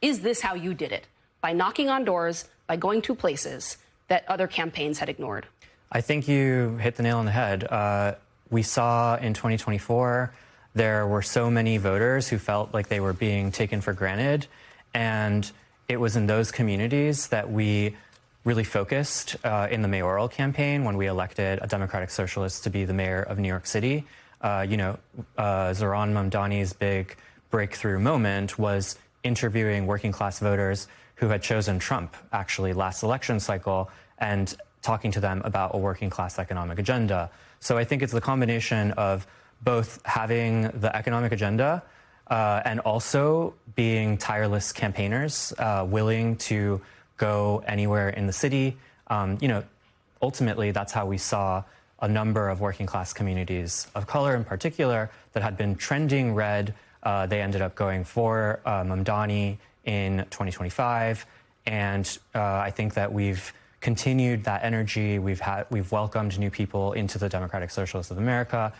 Is this how you did it? By knocking on doors, by going to places that other campaigns had ignored? I think you hit the nail on the head. We saw in 2024, there were so many voters who felt like they were being taken for granted. And it was in those communities that we really focused in the mayoral campaign when we elected a Democratic Socialist to be the mayor of New York City. Zohran Mamdani's big breakthrough moment was interviewing working class voters who had chosen Trump actually last election cycle and talking to them about a working class economic agenda. So I think it's the combination of both having the economic agenda and also being tireless campaigners, willing to go anywhere in the city. Ultimately, that's how we saw a number of working class communities of color in particular that had been trending red. They ended up going for Mamdani in 2025. And I think that we've continued that energy. We've welcomed new people into the Democratic Socialists of America,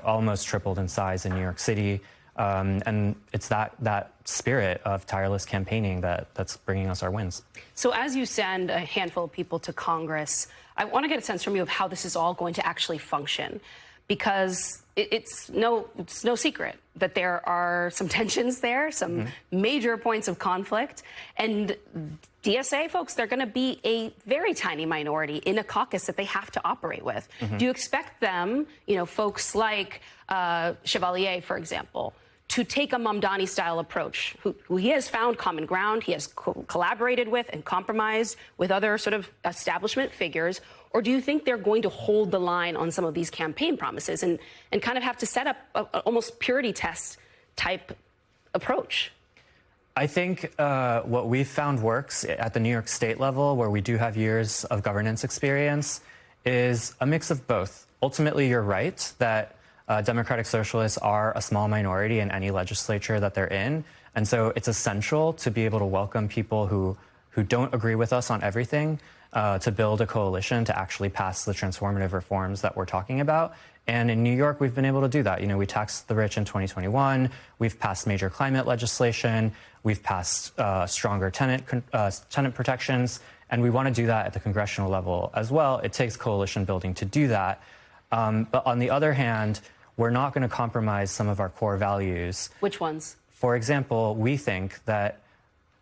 almost tripled in size in New York City. And it's that spirit of tireless campaigning that's bringing us our wins. So as you send a handful of people to Congress, I want to get a sense from you of how this is all going to actually function, because it's no secret that there are some tensions there, some major points of conflict. And DSA folks, they're going to be a very tiny minority in a caucus that they have to operate with. Do you expect them, folks like Chevalier, for example, to take a Mamdani-style approach, who he has found common ground, he has collaborated with and compromised with other sort of establishment figures? Or do you think they're going to hold the line on some of these campaign promises and kind of have to set up an almost purity test type approach? I think what we've found works at the New York State level, where we do have years of governance experience, is a mix of both. Ultimately, you're right that Democratic Socialists are a small minority in any legislature that they're in. And so it's essential to be able to welcome people who don't agree with us on everything, to build a coalition to actually pass the transformative reforms that we're talking about. And in New York, we've been able to do that. We taxed the rich in 2021. We've passed major climate legislation. We've passed stronger tenant protections. And we want to do that at the congressional level as well. It takes coalition building to do that. But on the other hand, we're not going to compromise some of our core values. Which ones? For example, we think that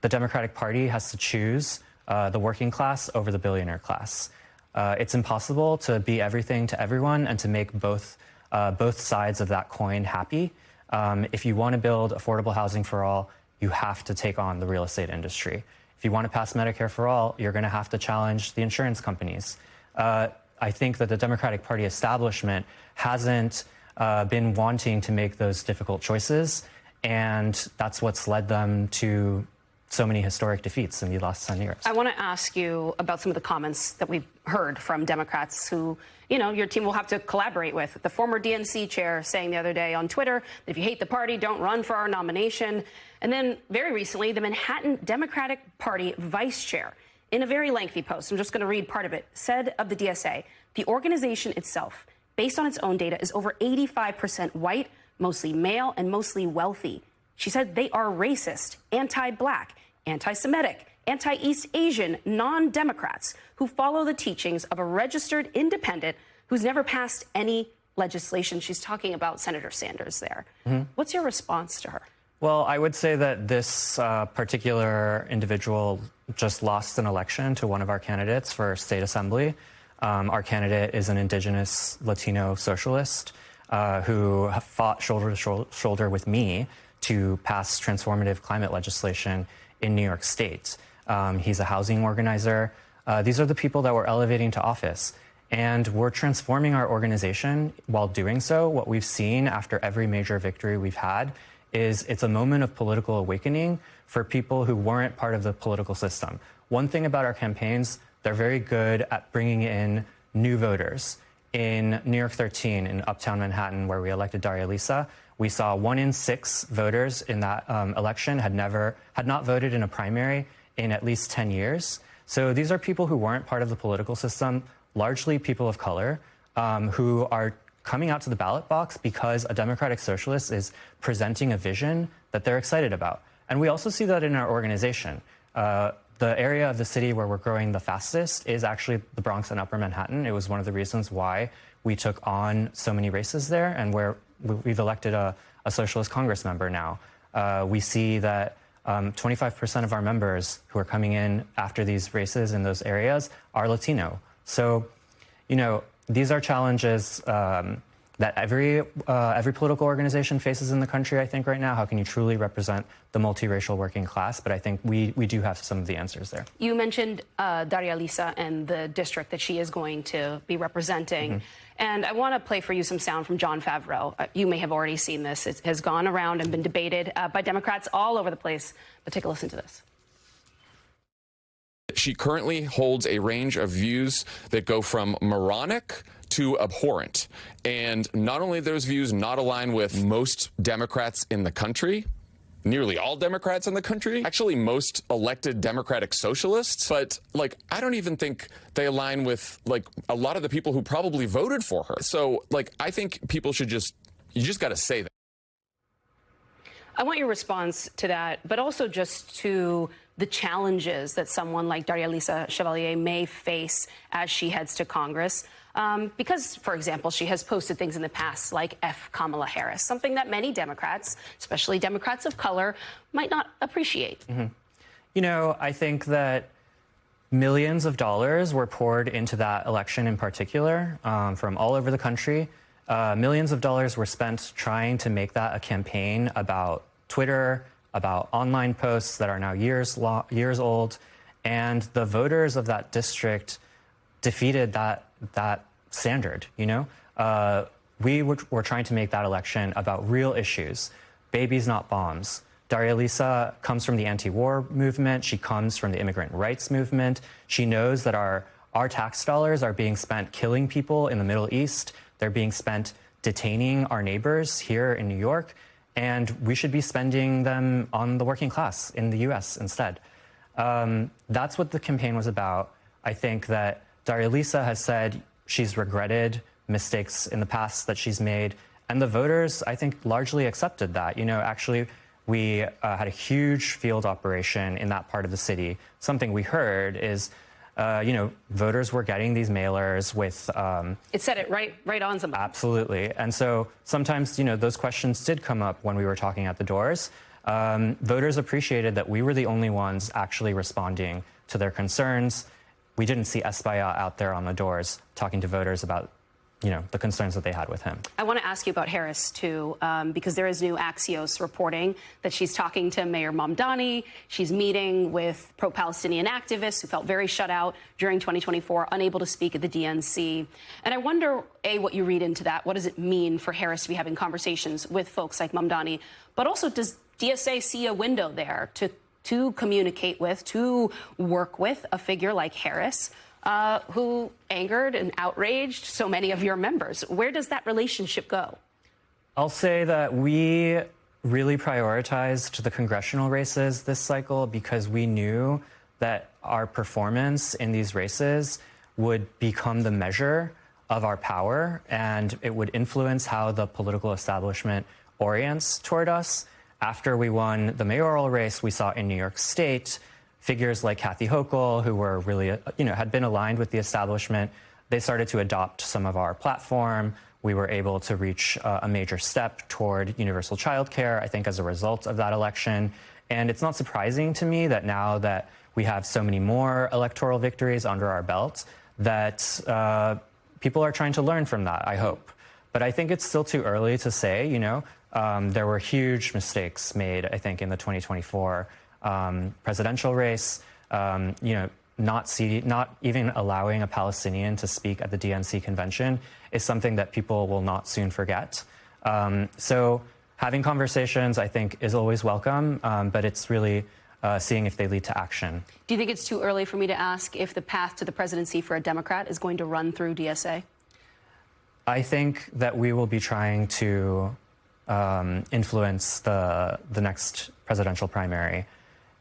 the Democratic Party has to choose the working class over the billionaire class. It's impossible to be everything to everyone and to make both sides of that coin happy. If you want to build affordable housing for all, you have to take on the real estate industry. If you want to pass Medicare for all, you're going to have to challenge the insurance companies. I think that the Democratic Party establishment hasn't been wanting to make those difficult choices, and that's what's led them to so many historic defeats in the last 10 years. I want to ask you about some of the comments that we've heard from Democrats who, your team will have to collaborate with. The former DNC chair saying the other day on Twitter, if you hate the party, don't run for our nomination. And then very recently, the Manhattan Democratic Party vice chair, in a very lengthy post, I'm just going to read part of it, said of the DSA, the organization itself, based on its own data, is over 85% white, mostly male, and mostly wealthy. She said they are racist, anti-black, anti-Semitic, anti-East Asian, non-Democrats who follow the teachings of a registered independent who's never passed any legislation. She's talking about Senator Sanders there. What's your response to her? Well, I would say that this particular individual just lost an election to one of our candidates for state assembly. Our candidate is an indigenous Latino socialist who fought shoulder to shoulder with me to pass transformative climate legislation in New York State. He's a housing organizer. These are the people that we're elevating to office. And we're transforming our organization while doing so. What we've seen after every major victory we've had is it's a moment of political awakening for people who weren't part of the political system. One thing about our campaigns, they're very good at bringing in new voters. In New York 13, in Uptown Manhattan, where we elected Daria Lisa, we saw 1 in 6 voters in that election had not voted in a primary in at least 10 years. So these are people who weren't part of the political system, largely people of color, who are coming out to the ballot box because a Democratic Socialist is presenting a vision that they're excited about. And we also see that in our organization. The area of the city where we're growing the fastest is actually the Bronx and Upper Manhattan. It was one of the reasons why we took on so many races there, and where we've elected a socialist Congress member now. We see that 25% of our members who are coming in after these races in those areas are Latino. So, you know, these are challenges that every political organization faces in the country, I think, right now. How can you truly represent the multiracial working class? But I think we do have some of the answers there. You mentioned Daria Lisa and the district that she is going to be representing. And I want to play for you some sound from Jon Favreau. You may have already seen this. It has gone around and been debated by Democrats all over the place. But take a listen to this. She currently holds a range of views that go from moronic to abhorrent. And not only those views not align with most Democrats in the country, nearly all Democrats in the country, actually most elected Democratic socialists, but like I don't even think they align with like a lot of the people who probably voted for her. So like I think people should you just got to say that. I want your response to that, but also just to the challenges that someone like Daria Lisa Chevalier may face as she heads to Congress. Because, for example, she has posted things in the past like F. Kamala Harris, something that many Democrats, especially Democrats of color, might not appreciate. You know, I think that millions of dollars were poured into that election in particular from all over the country. Millions of dollars were spent trying to make that a campaign about Twitter, about online posts that are now years old. And the voters of that district defeated that standard, you know? We were trying to make that election about real issues, babies, not bombs. Daria Lisa comes from the anti-war movement. She comes from the immigrant rights movement. She knows that our tax dollars are being spent killing people in the Middle East. They're being spent detaining our neighbors here in New York. And we should be spending them on the working class in the U.S. instead. That's what the campaign was about. I think that Daria Lisa has said she's regretted mistakes in the past that she's made. And the voters, I think, largely accepted that. You know, actually, we had a huge field operation in that part of the city. Something we heard is, you know, voters were getting these mailers with... it said it right on something. Absolutely. And so sometimes, you know, those questions did come up when we were talking at the doors. Voters appreciated that we were the only ones actually responding to their concerns. We didn't see Espaillat out there on the doors talking to voters about, you know, the concerns that they had with him. I want to ask you about Harris, too, because there is new Axios reporting that she's talking to Mayor Mamdani. She's meeting with pro-Palestinian activists who felt very shut out during 2024, unable to speak at the DNC. And I wonder, A, what you read into that. What does it mean for Harris to be having conversations with folks like Mamdani? But also, does DSA see a window there to communicate with, to work with a figure like Harris, who angered and outraged so many of your members? Where does that relationship go? I'll say that we really prioritized the congressional races this cycle because we knew that our performance in these races would become the measure of our power, and it would influence how the political establishment orients toward us. After we won the mayoral race, we saw in New York State figures like Kathy Hochul, who were really, you know, had been aligned with the establishment. They started to adopt some of our platform. We were able to reach a major step toward universal childcare, I think, as a result of that election. And it's not surprising to me that now that we have so many more electoral victories under our belt, that people are trying to learn from that, I hope. But I think it's still too early to say, you know. There were huge mistakes made, I think, in the 2024 presidential race. You know, not even allowing a Palestinian to speak at the DNC convention is something that people will not soon forget. So having conversations, I think, is always welcome, but it's really seeing if they lead to action. Do you think it's too early for me to ask if the path to the presidency for a Democrat is going to run through DSA? I think that we will be trying to influence the next presidential primary.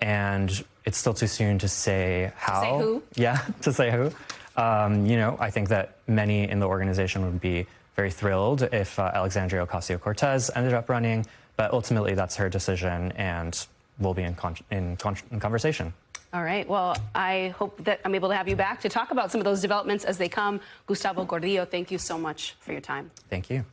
And it's still too soon to say how. To say who? Yeah, to say who. You know, I think that many in the organization would be very thrilled if Alexandria Ocasio-Cortez ended up running, but ultimately that's her decision, and we'll be in conversation. All right. Well, I hope that I'm able to have you back to talk about some of those developments as they come. Gustavo Gordillo, thank you so much for your time. Thank you.